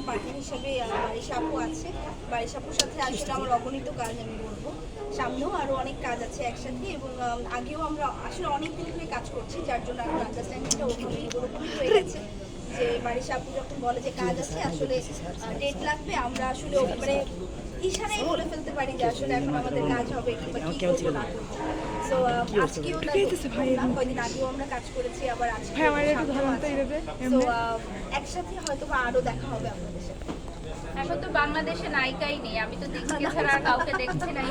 Partner হিসেবে বারিশা আপু আছে। বারিশা আপুর সাথে আসলে আমার অগণিত কাজ আমি বলবো, সামনেও আরও অনেক কাজ আছে একসাথে, এবং আগেও আমরা আসলে অনেক দিন ধরে কাজ করছি, যার জন্য এখন আন্ডারস্ট্যান্ডিংটা ওরকমই হয়ে গেছে যে বারিশা আপু যখন বলে যে কাজ আছে, আসলে ডেট লাগবে, আমরা আসলে মানে ইশারাই বলে ফেলতে পারি যে আসলে এখন আমাদের কাজ হবে কিংবা কি করবো না করবো। সো আজকেও কয়দিন আগেও আমরা কাজ করেছি, আবার আজকে তো একসাথে হয়তো বা আরও দেখা হবে আপনাদের সাথে। এখন তো বাংলাদেশে নায়িকাই নেই, আমি তো দীঘিকে ছাড়া আর কাউকে দেখছি না।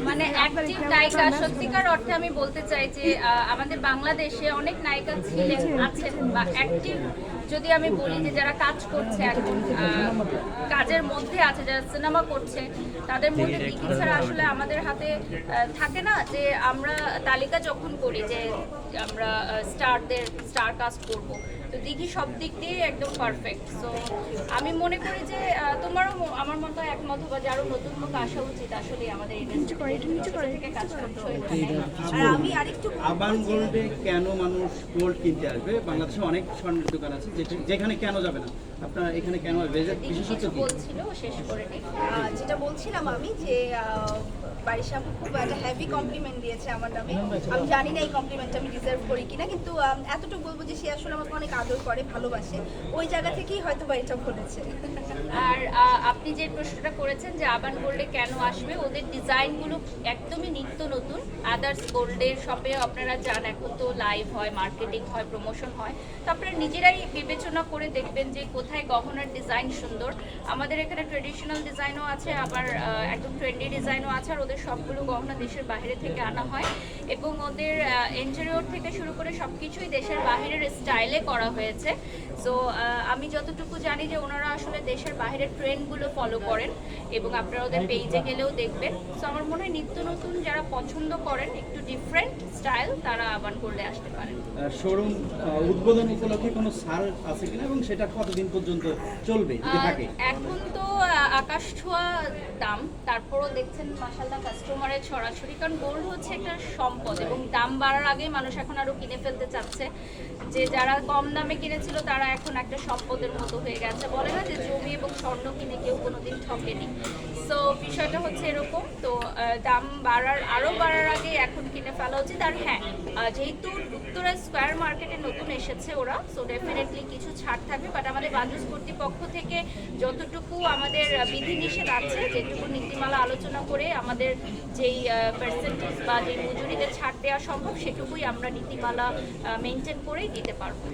মানে অ্যাক্টিভ নায়িকা সত্যিকার অর্থে আমি বলতে চাই যে আমাদের বাংলাদেশে অনেক নায়িকা ছিলেন, আছেন বা অ্যাক্টিভ যদি আমি বলি যে যারা কাজ করছে এখন কাজের মধ্যে আছে, যারা সিনেমা করছে, তাদের মধ্যে দীঘি ছাড়া আসলে আমাদের হাতে থাকে না যে আমরা তালিকা যখন করি যে আমরা স্টার কাস্ট করবো, তো দীঘি সব দিক দিয়ে একদম পারফেক্ট। সো আমি মনে করি যে তোমারও আমার মতো একমত বা যারও নতুন লোক আসা উচিত আসলে আমাদের ইন্ডাস্ট্রি থেকে কাজ করতে হয়। আর আমি আরেকটু আবান গোল্ডে কেন মানুষ গোল্ড কিনতে আসবে? বাংলাদেশে অনেক স্বর্ণের দোকান আছে, যেখানে কেন যাবে না, আপনারা এখানে কেন আসবে? বিশেষত কি বলছিল শেষ করে নি। যেটা বলছিলাম আমি যে বারিশা আপু খুব একটা হেভি কমপ্লিমেন্ট দিয়েছে আমার নামে। আমি জানি না এই কমপ্লিমেন্টটা আমি ডিজার্ভ করি কিনা, কিন্তু এতটুকু বলবো যে সে আসলে আমাকে অনেক আদর করে, ভালোবাসে, ওই জায়গা থেকেই হয়তো বা এটা ঘটেছে। আর আপনি যে প্রশ্নটা করেছেন যে আবান গোল্ডে কেন আসবে, ওদের ডিজাইনগুলো একদমই নিত্য নতুন। আদার্স গোল্ডের শপে আপনারা যান, এখন তো লাইভ হয়, মার্কেটিং হয়, প্রমোশন হয়, তো আপনারা নিজেরাই বিবেচনা করে দেখবেন যে কোথায় গহনার ডিজাইন সুন্দর। আমাদের এখানে ট্রেডিশনাল ডিজাইনও আছে, আবার একদম ট্রেন্ডি ডিজাইনও আছে, আর ওদের সবগুলো গহনা দেশের বাইরে থেকে আনা হয়, এবং ওদের ইন্টেরিয়র থেকে শুরু করে সব কিছুই দেশের বাইরের স্টাইলে করা হয়েছে। সো আমি যতটুকু জানি যে ওনারা আসলে দেশের বাইরের ট্রেন্ডগুলো ফলো করেন, এবং আপনারা ওদের পেজে গেলেও দেখবেন। সো আমার মনে হয় নিত্য নতুন যারা পছন্দ করেন একটু ডিফারেন্ট স্টাইল, তারা আবান করলে আসতে পারেন। শোরুম উদ্বোধন উপলক্ষে কোনো ছাড় আছে কিনা, এবং সেটা কতদিন পর্যন্ত চলবে যদি থাকে? এখন তো আকাশ ছোঁয়া দাম, তারপরও দেখছেন মাশাআল্লাহ কাস্টমারের ছড়াছড়ি, কারণ গোল্ড হচ্ছে একটা সম্পদ, এবং দাম বাড়ার আগেই মানুষ এখন আরো কিনে ফেলতে চাচ্ছে। যে যারা কম দামে কিনেছিল তারা এখন একটা সম্পদের মতো হয়ে গেছে, বলে না যে জমি এবং স্বর্ণ কিনে কেউ কোনোদিন ঠকেনি। সো বিষয়টা হচ্ছে এরকম। তো দাম আরো বাড়ার আগে এখন কিনে ফেলা উচিত। আর হ্যাঁ, যেহেতু উত্তরা স্কয়ার মার্কেটে নতুন এসেছে ওরা, সো ডেফিনেটলি কিছু ছাড় থাকবে, বাট আমাদের বাজুস কর্তৃপক্ষ থেকে যতটুকু আমাদের বিধিনিষেধ আছে, যেটুকু নীতিমালা আলোচনা করে আমাদের যেই পার্সেন্টেজ বা যেই মজুরিতে ছাড় দেওয়া সম্ভব, সেটুকুই আমরা নীতিমালা মেনটেন করেই দিতে পারবো।